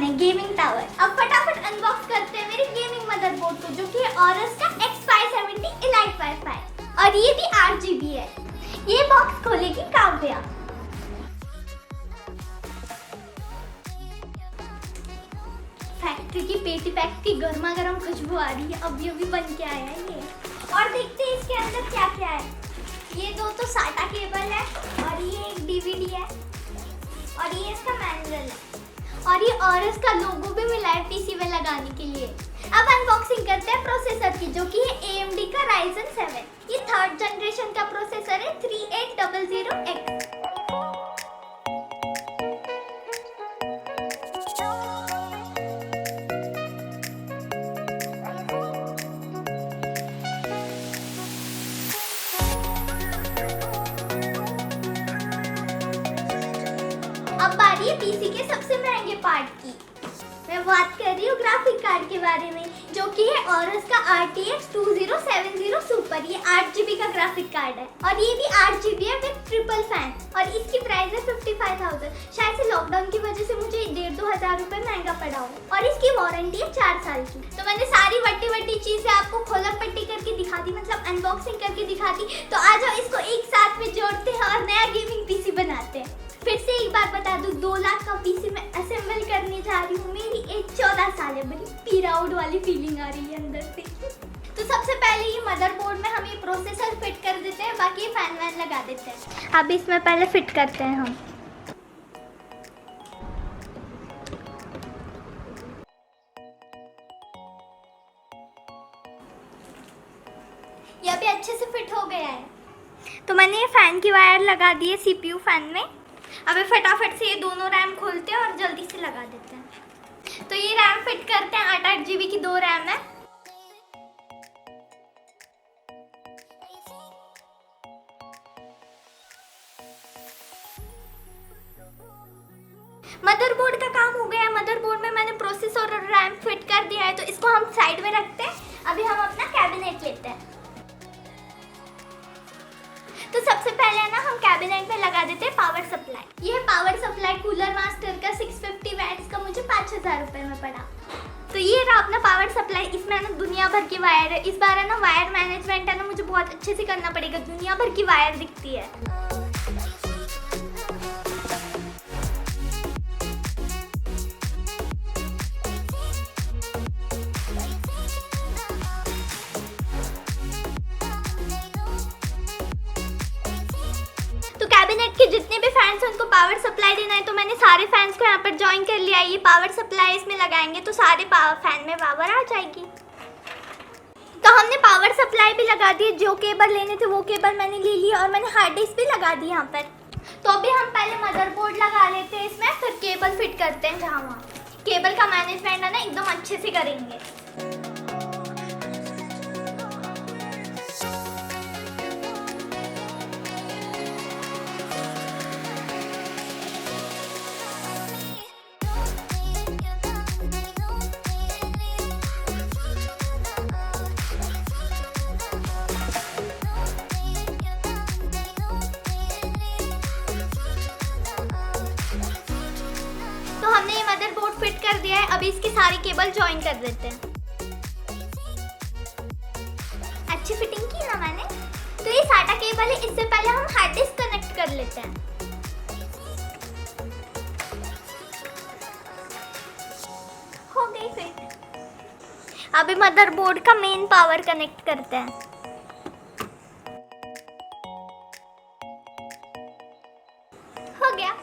है gaming tower. अब फटाफट अनबॉक्स करते हैं मेरे गेमिंग मदरबोर्ड को, जो कि है ऑरस का X570 Elite Wi-Fi और ये भी 8GB है। ये बॉक्स खोलेगी काव्या। फैक्ट्री की पेटी पैक की गर्मा गर्म खुशबू आ रही है, अभी अभी बन के आया है ये। और देखते हैं इसके अंदर क्या क्या है। ये दो तो साटा केबल है और ये एक DVD है और ये इसका मैनुअल है और ये ऑरस का लोगो भी मिला है पीसी में लगाने के लिए। अब अनबॉक्सिंग करते हैं प्रोसेसर की, जो कि है AMD का Ryzen 7। ये 3rd जनरेशन का प्रोसेसर है 3800X। अब बारी है पीसी के सबसे महंगे पार्ट की। मैं बात कर रही हूँ ग्राफिक कार्ड के बारे में, जो कि है ऑरस का RTX 2070 सुपर। ये 8GB का ग्राफिक कार्ड है और ये भी 8GB है विद ट्रिपल फैन और इसकी प्राइस है 55,000। शायद से लॉकडाउन की वजह से मुझे 1,500-2 हजार रुपए महंगा पड़ा हो और इसकी वारंटी है 4 साल की। तो मैंने सारी वट्टी चीजें आपको खोलक पट्टी करके दिखा दी, मतलब अनबॉक्सिंग करके दिखा दी। तो आ जाओ इसको एक साथ में जोड़ते हैं और नया गेमिंग पीसी बनाते हैं। फिर से एक बार बता दूं, 2 लाख का पीसी मैं असेंबल करने जा रही हूँ। मेरी एज 14 साल है, बड़ी प्राउड वाली फीलिंग आ रही है अंदर से। तो सबसे पहले ये मदरबोर्ड में हम ये प्रोसेसर फिट कर देते हैं, बाकी फैन वैन लगा देते हैं। अब इसमें पहले फिट करते हैं हम। ये अभी अच्छे से फिट हो गया है। तो मैंने ये फैन की वायर लगा दी है CPU फैन में। अबे फटाफट से ये दोनों रैम खोलते हैं और जल्दी से लगा देते हैं। तो ये रैम फिट करते हैं, 8-8GB की 2 रैम है। मदरबोर्ड का काम हो गया है। मदरबोर्ड में मैंने प्रोसेसर और रैम फिट कर दिया है, तो इसको हम साइड में रखते हैं। अभी हम अपना कैबिनेट लेते हैं। तो सबसे पहले ना हम कैबिनेट में लगा देते हैं पावर सप्लाई। ये पावर सप्लाई कूलर मास्टर का 650 वैट्स का मुझे 5,000 रुपए में पड़ा। तो ये रहा अपना पावर सप्लाई। इसमें ना दुनिया भर की वायर है। इस बार है ना वायर मैनेजमेंट है ना मुझे बहुत अच्छे से करना पड़ेगा, दुनिया भर की वायर दिखती है। कैबिनेट के जितने भी फैंस हैं उनको पावर सप्लाई देना है, तो मैंने सारे फैंस को यहाँ पर ज्वाइन कर लिया। ये पावर सप्लाई इसमें लगाएंगे तो सारे फैन में पावर आ जाएगी। तो हमने पावर सप्लाई भी लगा दी। जो केबल लेने थे वो केबल मैंने ले लिया और मैंने हार्ड डिस्क भी लगा दी यहाँ पर। तो अभी हम पहले मदरबोर्ड लगा लेते हैं इसमें, फिर केबल फिट करते हैं जहाँ वहाँ। केबल का मैनेजमेंट है ना एकदम अच्छे से करेंगे। तो हमने ये मदरबोर्ड फिट कर दिया है। अभी इसके सारे केबल ज्वाइन कर देते हैं। अच्छी फिटिंग की ना मैंने। तो ये साटा केबल है, इससे पहले हम हार्ड डिस्क कनेक्ट कर लेते हैं। हो गई फिट। अभी मदरबोर्ड का मेन पावर कनेक्ट करते हैं। हो गया।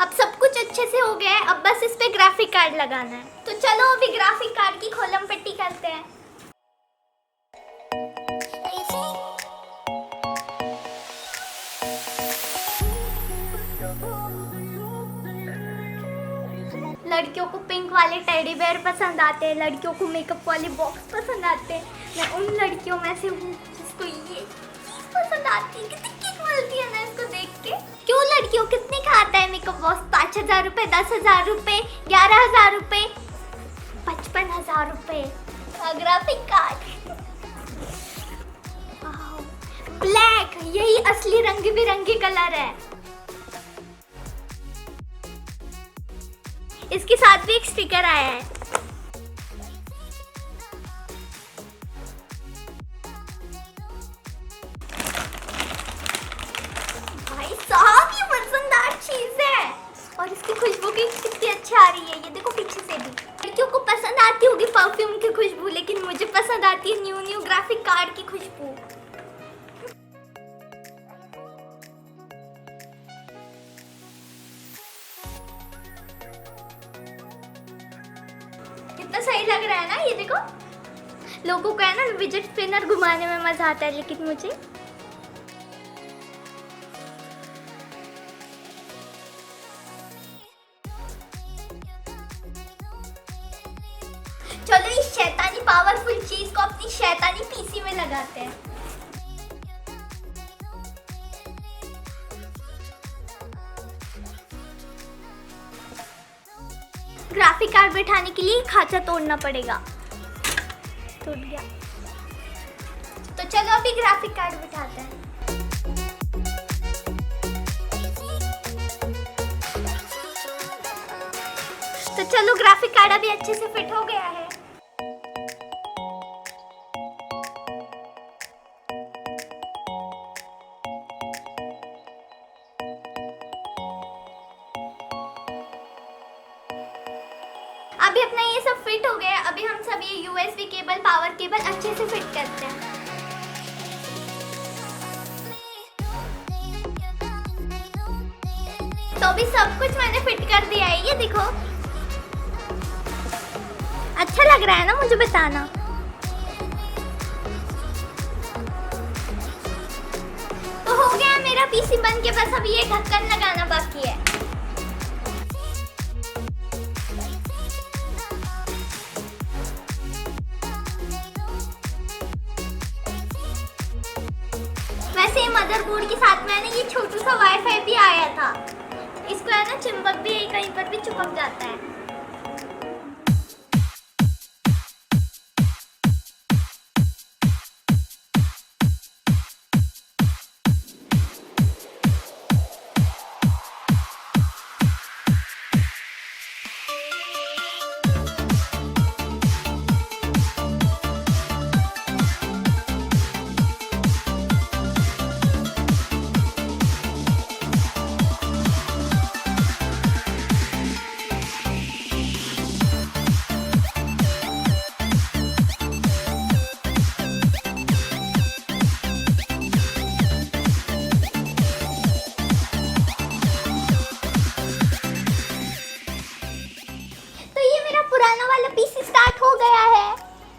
अब सब कुछ अच्छे से हो गया है। अब बस इस पे ग्राफिक कार्ड लगाना है। तो चलो अभी ग्राफिक कार्ड की खोलम पट्टी करते हैं। लड़कियों को पिंक वाले टेडी बेयर पसंद आते हैं, लड़कियों को मेकअप वाले बॉक्स पसंद आते हैं। मैं उन लड़कियों में से हूँ जिसको ये पसंद आती है। कितनी किक मिलती है ना इसको देख के। क्यों लड़कियों कितने का आता है मेकअप बॉक्स? 5,000 रुपए, 10,000 रुपए, 11,000 रुपए, 55,000 रुपए। ग्राफिक कार्ड ब्लैक, यही असली रंग बिरंगी कलर है। इसके साथ भी एक स्टिकर आया है। भाई साहब ये मजेदार चीज है और इसकी खुशबू भी कितनी अच्छी आ रही है। ये देखो पीछे से भी। लड़कियों को पसंद आती होगी परफ्यूम की खुशबू, लेकिन मुझे पसंद आती है न्यू ग्राफिक कार्ड की खुशबू। कितना सही लग रहा है ना ये देखो। लोगों को है ना विजेट स्पिनर घुमाने में मजा आता है, लेकिन मुझे चलो इस शैतानी पावरफुल चीज को अपनी शैतानी पीसी में लगाते हैं। ग्राफिक कार्ड बैठाने के लिए खांचा तोड़ना पड़ेगा। टूट गया। तो चलो अभी ग्राफिक कार्ड बैठाते हैं। तो चलो ग्राफिक कार्ड अभी अच्छे से फिट हो गया है। अभी अपना ये सब फिट हो गया। अभी हम सब ये USB केबल, पावर केबल अच्छे से फिट करते हैं। तो अभी सब कुछ मैंने फिट कर दिया है, ये देखो। अच्छा लग रहा है ना, मुझे बताना। तो हो गया मेरा पीसी बन के, बस अभी ये ढक्कन लगाना बाकी है। वैसे मदरबोर्ड के साथ में ना ये छोटू सा वाईफाई भी आया था। इसको है ना चिपक भी कहीं पर भी चिपक जाता है। पुराना वाला पीसी स्टार्ट हो गया है,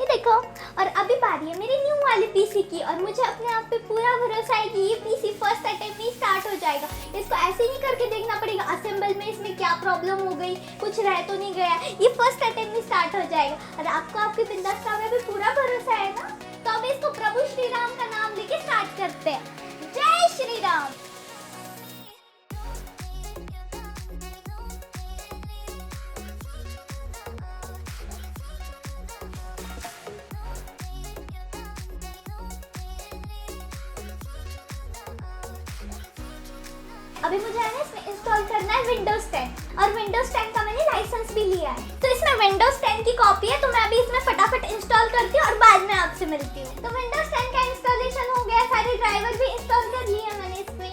ये देखो। और अभी बारी है मेरे न्यू वाले पीसी की, और मुझे अपने आप पे पूरा भरोसा है कि ये पीसी फर्स्ट अटेम्प्ट में स्टार्ट हो जाएगा। इसको ऐसे नहीं करके देखना पड़ेगा असेंबल में इसमें क्या प्रॉब्लम हो गई, कुछ रह तो नहीं गया। ये फर्स्ट अटेम्प्ट में स्टार्ट हो जाएगा। और आपको आपके बिंदास कामयाबी पे पूरा भरोसा है ना, तो अब इसको प्रभु श्री राम का नाम लेके स्टार्ट करते हैं। जय श्री राम। अभी मुझे है ना इसमें इंस्टॉल करना है विंडोज 10, और विंडोज 10 का मैंने लाइसेंस भी लिया है। तो इसमें विंडोज 10 की कॉपी है, तो मैं अभी इसमें फटाफट इंस्टॉल करती हूँ और बाद में आपसे मिलती हूँ। तो विंडोज 10 का इंस्टॉलेशन हो गया, सारे ड्राइवर भी इंस्टॉल कर लिए मैंने इसमें।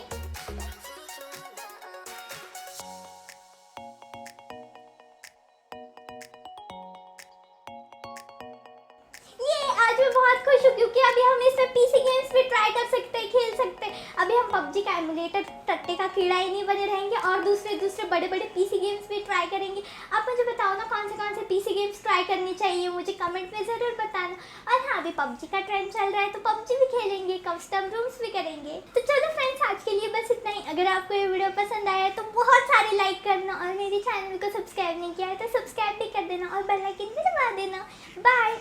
आज मैं बहुत खुश हूँ क्योंकि अभी हम इसमें पीसी गेम्स भी ट्राई कर सकते हैं, खेल सकते हैं। अभी हम पबजी का एमुलेटर टट्टे का कीड़ा ही नहीं बने रहेंगे, और दूसरे बड़े पीसी गेम्स भी ट्राई करेंगे। आप मुझे बताओ ना कौन से पीसी गेम्स ट्राई करनी चाहिए, मुझे कमेंट में ज़रूर बताना। और हाँ, अभी पबजी का ट्रेंड चल रहा है तो पबजी भी खेलेंगे, कस्टम रूम्स भी करेंगे। तो चलो फ्रेंड्स, आज के लिए बस इतना ही। अगर आपको ये वीडियो पसंद आया तो बहुत सारे लाइक करना, और मेरे चैनल को सब्सक्राइब नहीं किया है तो सब्सक्राइब भी कर देना, और बेल आइकन भी दबा देना। बाय।